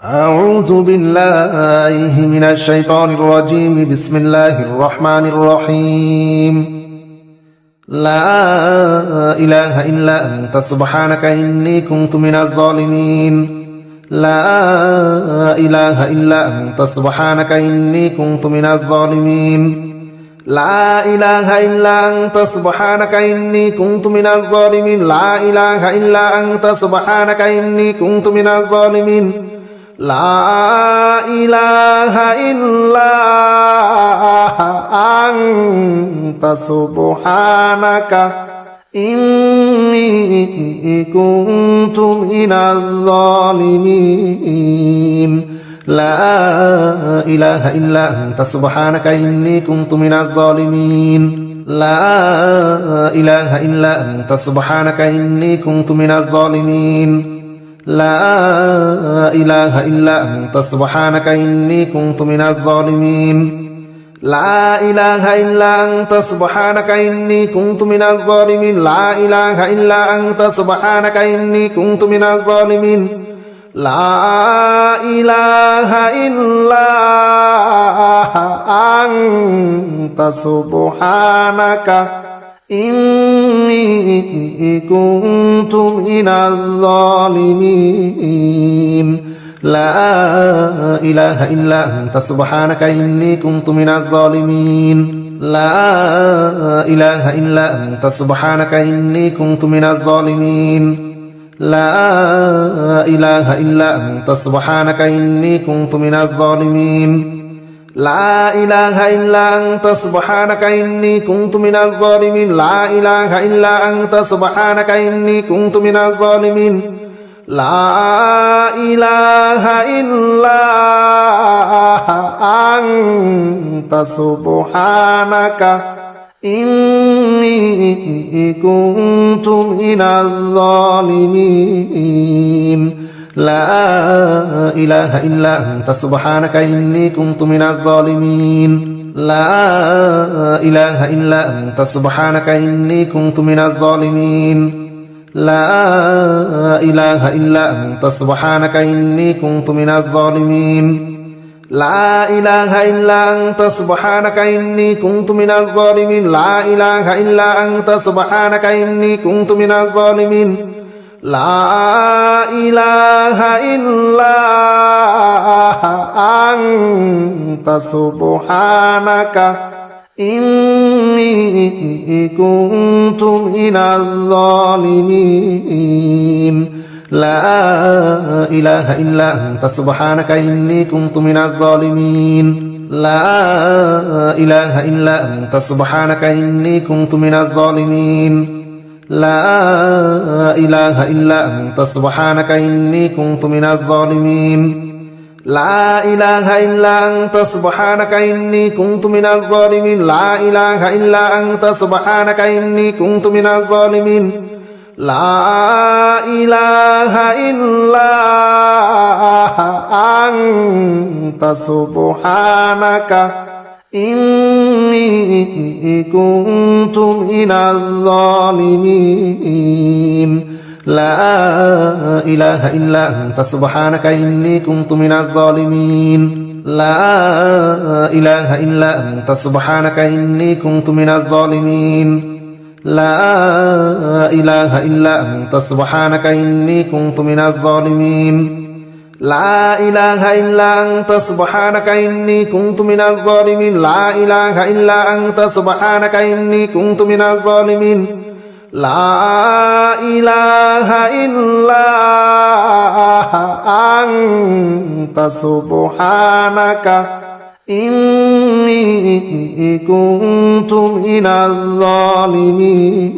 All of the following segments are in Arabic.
أعوذ بالله من الشيطان الرجيم. بسم الله الرحمن الرحيم. لا إله إلا أنت سبحانك إني كنت من الظالمين. لا إله إلا أنت سبحانك إني كنت من الظالمين. لا إله إلا أنت سبحانك إني كنت من الظالمين. لا إله إلا أنت سبحانك إني كنت من الظالمين. لا إله إلا أنت سبحانك إني كنت من الظالمين. لا إله إلا أنت سبحانك إني كنت من الظالمين. لا إله إلا أنت سبحانك إني كنت من الظالمين. لا إله إلا أنت سبحانك إني كنت من الظالمين. لا إله إلا أنت سبحانك إني كنت من الظالمين. لا إله إلا أنت سبحانك إني كنت من الظالمين. لا إله إلا أنت سبحانك إني كنت من الظالمين. لا إله إلا أنت سبحانك إني كنت من الظالمين. لا إله إلا أنت سبحانك إني كنت من الظالمين. لا إله إلا أنت سبحانك إني كنت من الظالمين. لا إله إلا أنت سبحانك إني كنت من الظالمين. لا إله إلا أنت سبحانك إني كنت من الظالمين. لا إله إلا أنت سبحانك إني كنت من الظالمين. لا إله إلا أنت سبحانك إني كنت من الظالمين. لا إله إلا أنت سبحانك إني كنت من الظالمين. لا إله إلا أنت سبحانك إني كنت من الظالمين. لا إله إلا أنت سبحانك إني كنت من الظالمين. لا إله إلا أنت سبحانك إني كنت من الظالمين. لا إله إلا أنت سبحانك إني كنت من الظالمين. لا إله إلا أنت سبحانك إني كنت من الظالمين. لا إله إلا أنت سبحانك إني كنت من الظالمين. لا إله إلا أنت سبحانك إني كنت من الظالمين. لا إله إلا أنت سبحانك إني كنت من الظالمين. لا إله إلا أنت سبحانك إني كنت من الظالمين. لا إله إلا أنت سبحانك إني كنت من الظالمين. لا إله إلا أنت سبحانك إني كنت من الظالمين. لا إله إلا أنت سبحانك إني كنت من الظالمين. لا إله إلا أنت سبحانك إني كنت من الظالمين. لا إله إلا أنت سبحانك إني كنت من الظالمين. لا إله إلا أنت سبحانك إني كنت من الظالمين. لا إله إلا أنت سبحانك إني كنت من الظالمين.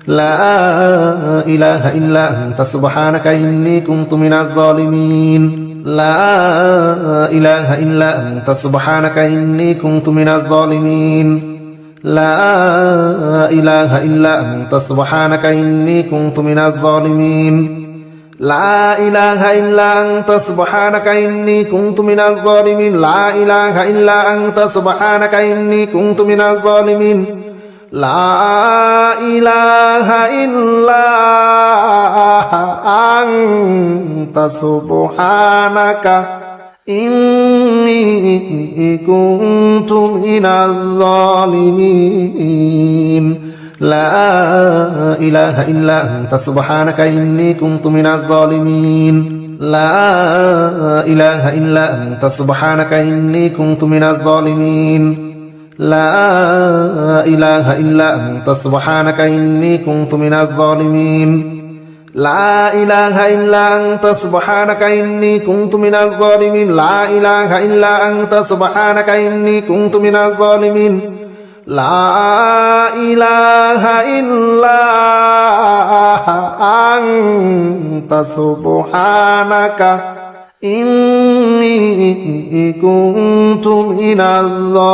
لا إله إلا أنت سبحانك إني كنت من الظالمين. لا إله إلا أنت سبحانك إني كنت من الظالمين. لا إله إلا أنت سبحانك إني كنت من الظالمين. لا إله إلا أنت سبحانك إني كنت من الظالمين. لا إله إلا أنت سبحانك إني كنت من الظالمين. لا إله إلا أنت سبحانك إني كنت من الظالمين لا إله إلا أنت سبحانك إني كنت من الظالمين لا إله إلا أنت سبحانك إني كنت من الظالمين لا إله إلا أنت سبحانك إني كنت من الظالمين لا إله إلا أنت سبحانك إني كنت من الظالمين لا إله إلا أنت سبحانك إني كنت من الظالمين لا إله إلا أنت سبحانك إني كنت من الظالمين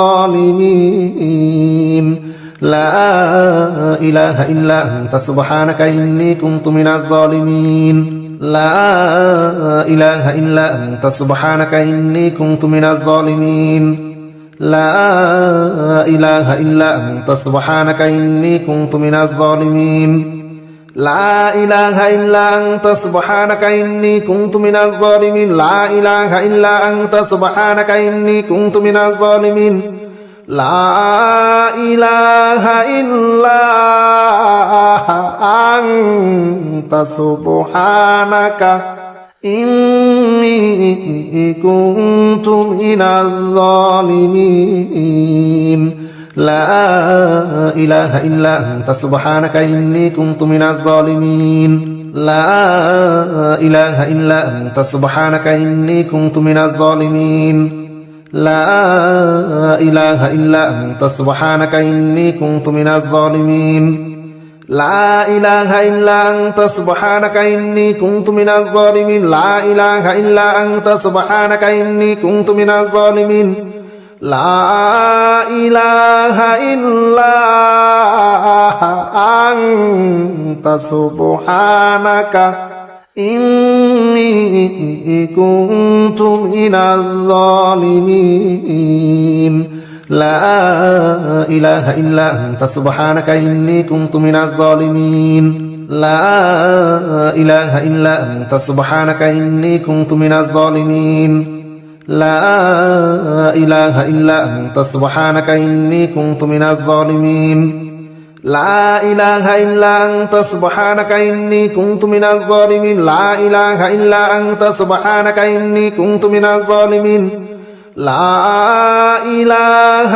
لا إله إلا أنت سبحانك إني كنت من الظالمين لا إله إلا أنت سبحانك إني كنت من الظالمين لا إله إلا أنت سبحانك إني كنت من الظالمين لا إله إلا أنت سبحانك إني كنت من الظالمين لا إله إلا أنت سبحانك إني كنت من الظالمين لا إله إلا أنت سبحانك إني كنت من الظالمين لا إله إلا أنت سبحانك إني كنت من الظالمين لا إله إلا أنت سبحانك إني كنت من الظالمين لا إله إلا أنت سبحانك إني كنت من الظالمين لا إله إلا أنت سبحانك إني كنت من الظالمين لا إله إلا أنت سبحانك إني كنت من الظالمين لا إله إلا أنت سبحانك إني كنت من الظالمين لا إله إلا أنت سبحانك إني كنت من الظالمين لا إله إلا أنت سبحانك إني كنت من الظالمين لا إله إلا أنت سبحانك إني كنت من الظالمين لا إله إلا أنت سبحانك إني كنت من الظالمين لا إله إلا أنت سبحانك إني كنت من الظالمين لا إله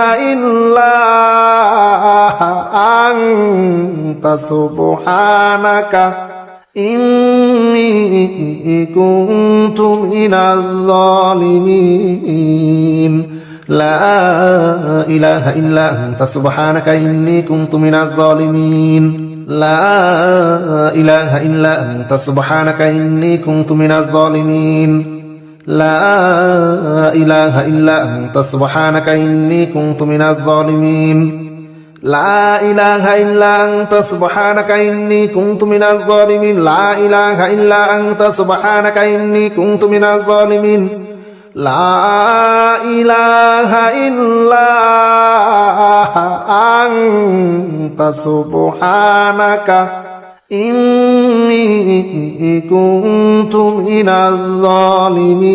إلا أنت سبحانك إني كنت من الظالمين لا إله إلا أنت سبحانك إني كنت من الظالمين لا إله إلا أنت سبحانك إني كنت من الظالمين لا إله إلا أنت سبحانك إني كنت من الظالمين لا إله إلا أنت سبحانك إني كنت من الظالمين لا إله إلا أنت سبحانك إني كنت من الظالمين لا إله إلا أنت سبحانك إني كنت من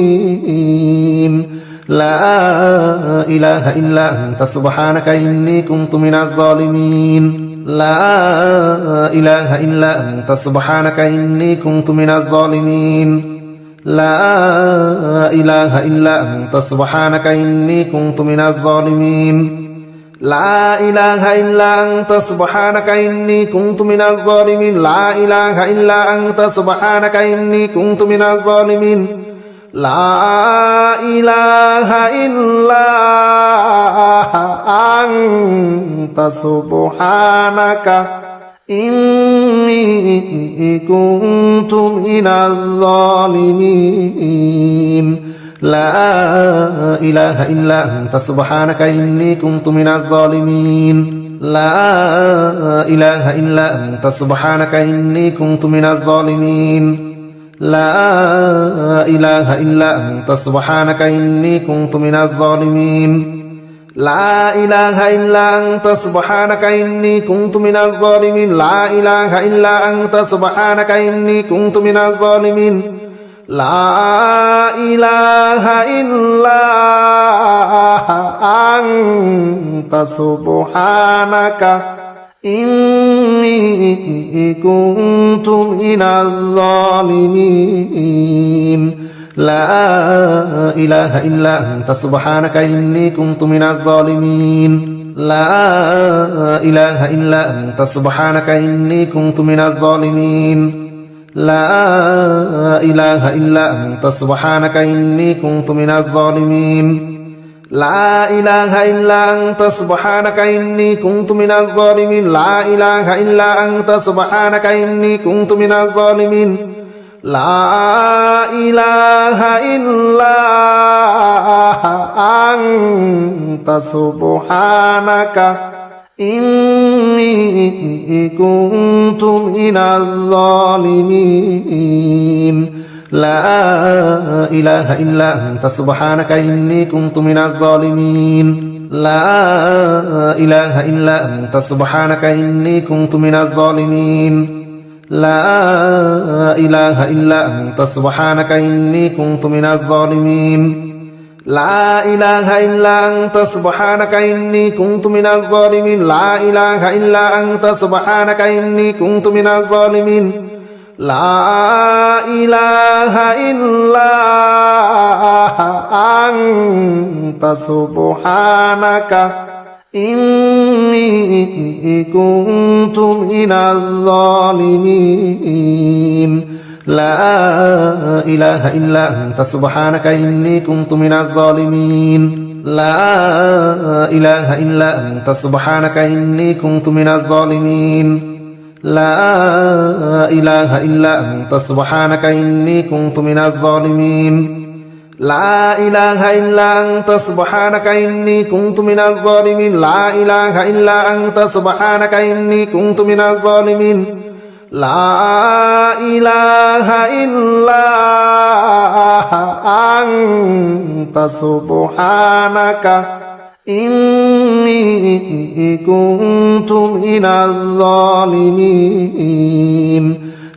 الظالمين لا إله إلا أنت سبحانك إني كنت من الظالمين لا إله إلا أنت سبحانك إني كنت من الظالمين لا إله إلا أنت سبحانك إني كنت من الظالمين لا إله إلا أنت سبحانك إني كنت من الظالمين لا إله إلا أنت سبحانك إني كنت من الظالمين لا إله إلا أنت سبحانك إني كنت من الظالمين لا إله إلا أنت سبحانك إني كنت من الظالمين لا إله إلا أنت سبحانك إني كنت من الظالمين لا إله إلا أنت سبحانك إني كنت من الظالمين لا إله إلا أنت سبحانك إني كنت من الظالمين لا إله إلا أنت سبحانك إني كنت من الظالمين لا إله إلا أنت سبحانك إني كنت من الظالمين لا إله إلا أنت سبحانك إني كنت من الظالمين لا إله إلا أنت سبحانك إني كنت من الظالمين لا إله إلا أنت سبحانك إني كنت من الظالمين لا إله إلا أنت سبحانك إني كنت من الظالمين لا إله إلا أنت سبحانك إني كنت من الظالمين لا إله إلا أنت سبحانك إني كنت من الظالمين لا إله إلا أنت سبحانك إني كنت من الظالمين لا إله إلا أنت سبحانك إني كنت من الظالمين لا إله إلا أنت سبحانك إني كنت من الظالمين لا إله إلا أنت سبحانك إني كنت من الظالمين لا إله إلا أنت سبحانك إني كنت من الظالمين لا إله إلا أنت سبحانك إني كنت من الظالمين لا إله إلا أنت سبحانك إني كنت من الظالمين لا إله إلا أنت سبحانك إني كنت من الظالمين لا إله إلا أنت سبحانك إني كنت من الظالمين لا إله إلا أنت سبحانك إني كنت من الظالمين لا إله إلا أنت سبحانك إني كنت من الظالمين لا إله إلا أنت سبحانك إني كنت من الظالمين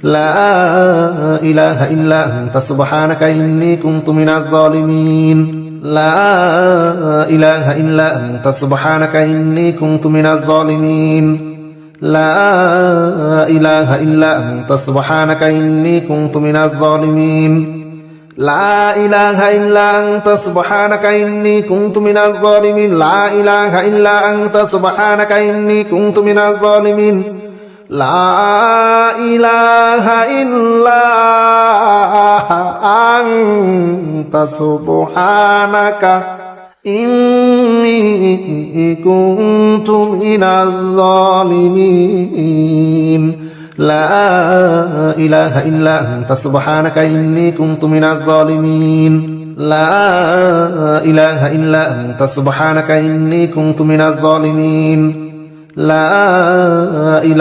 لا إله إلا أنت سبحانك إني كنت من الظالمين لا إله إلا أنت سبحانك إني كنت من الظالمين لا إله إلا أنت سبحانك إني كنت من الظالمين لا إله إلا أنت سبحانك إني كنت من الظالمين لا إله إلا أنت سبحانك إني كنت من الظالمين لا إله إلا أنت سبحانك إني كنت من الظالمين لا إله إلا أنت سبحانك إني كنت من الظالمين لا إله إلا أنت سبحانك إني كنت من الظالمين لا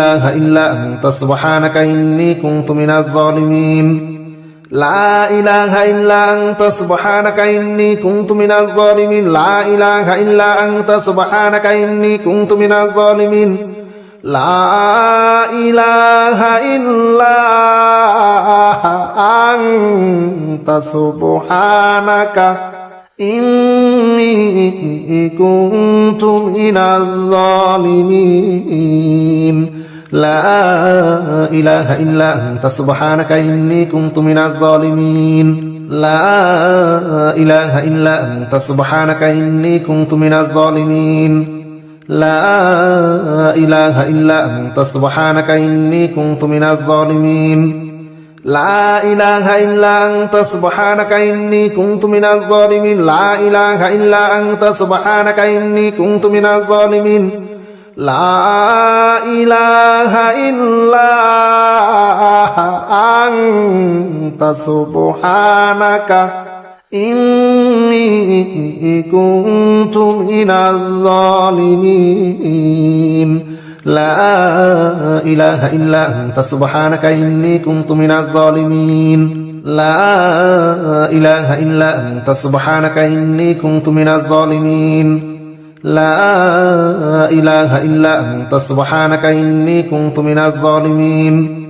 إله إلا أنت سبحانك إني كنت من الظالمين لا إله إلا أنت سبحانك إني كنت من الظالمين لا إله إلا أنت سبحانك إني كنت من الظالمين لا إله إلا أنت سبحانك إني كنت من الظالمين لا إله إلا أنت سبحانك إني كنت من الظالمين لا إله إلا أنت سبحانك إني كنت من الظالمين لا إله إلا أنت سبحانك إني كنت من الظالمين لا إله إلا أنت سبحانك إني كنت من الظالمين لا إله إلا أنت سبحانك إني كنت من الظالمين لا إله إلا أنت سبحانك إني كنت من الظالمين لا إله إلا أنت سبحانك إني كنت من الظالمين لا إله إلا أنت سبحانك إني كنت من الظالمين لا إله إلا أنت سبحانك إني كنت من الظالمين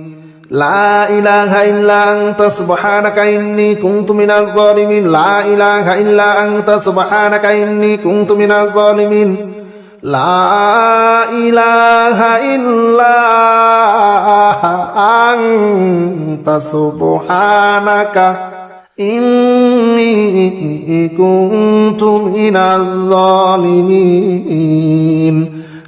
لا إله إلا أنت سبحانك إني كنت من الظالمين لا إله إلا أنت سبحانك إني كنت من الظالمين لا إله إلا أنت سبحانك إني كنت من الظالمين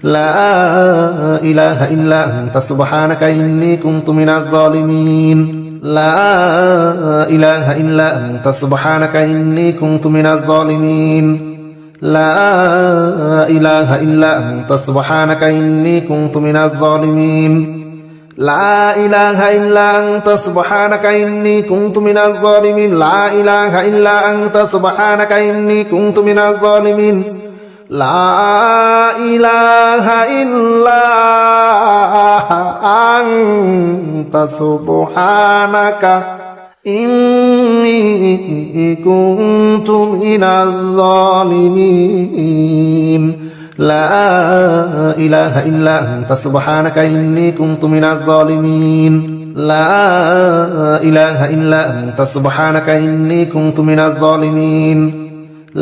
لا إله إلا أنت سبحانك إني كنت من الظالمين لا إله إلا أنت سبحانك إني كنت من الظالمين لا إله إلا أنت سبحانك إني كنت من الظالمين لا إله إلا أنت سبحانك إني كنت من الظالمين لا إله إلا أنت سبحانك إني كنت من الظالمين لا إله إلا أنت سبحانك إني كنت من الظالمين لا إله إلا أنت سبحانك إني كنت من الظالمين لا إله إلا أنت سبحانك إني كنت من الظالمين لا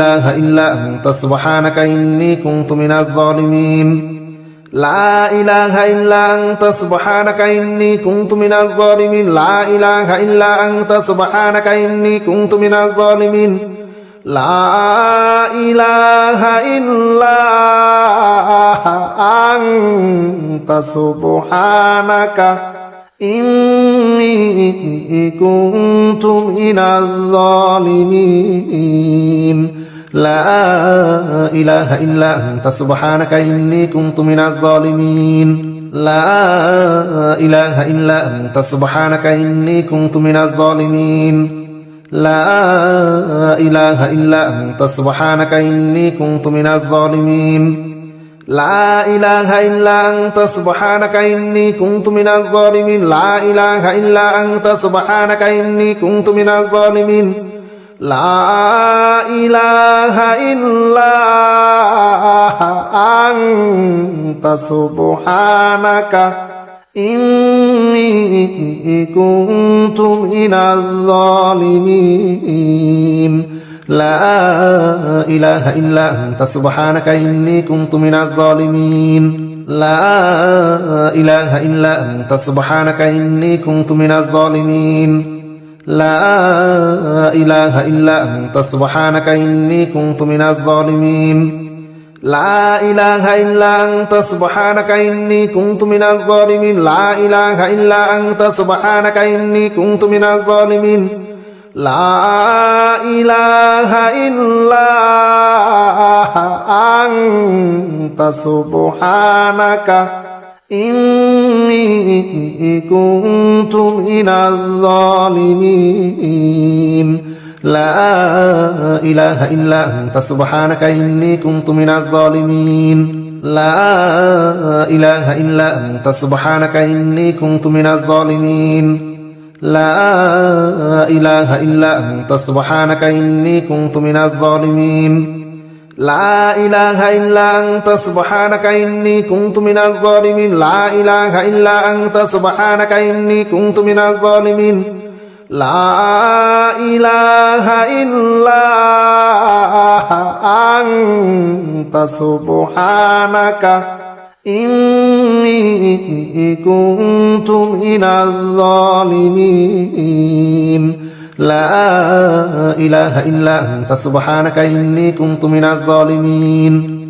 إله إلا أنت سبحانك إني كنت من الظالمين لا إله إلا أنت سبحانك إني كنت من الظالمين لا إله إلا أنت سبحانك إني كنت من الظالمين لا إله إلا أنت سبحانك إني كنت من الظالمين لا إله إلا أنت سبحانك إني كنت من الظالمين لا إله إلا أنت سبحانك إني كنت من الظالمين لا إله إلا أنت سبحانك إني كنت من الظالمين لا إله إلا أنت سبحانك إني كنت من الظالمين لا إله إلا أنت سبحانك إني كنت من الظالمين لا إله إلا أنت سبحانك إني كنت من الظالمين لا إله إلا أنت سبحانك إني كنت من الظالمين لا إله إلا أنت سبحانك إني كنت من الظالمين لا إله إلا أنت سبحانك إني كنت من الظالمين لا إله إلا أنت سبحانك إني كنت من الظالمين لا إله إلا أنت سبحانك إني كنت من الظالمين لا إله إلا أنت سبحانك إني كنت من الظالمين لا إله إلا أنت سبحانك إني كنت من الظالمين لا إله إلا أنت سبحانك إني كنت من الظالمين لا إله إلا أنت سبحانك إني كنت من الظالمين لا إله إلا أنت سبحانك إني كنت من الظالمين لا إله إلا أنت سبحانك إني كنت من الظالمين لا إله إلا أنت سبحانك إني كنت من الظالمين لا إله إلا أنت سبحانك إني كنت من الظالمين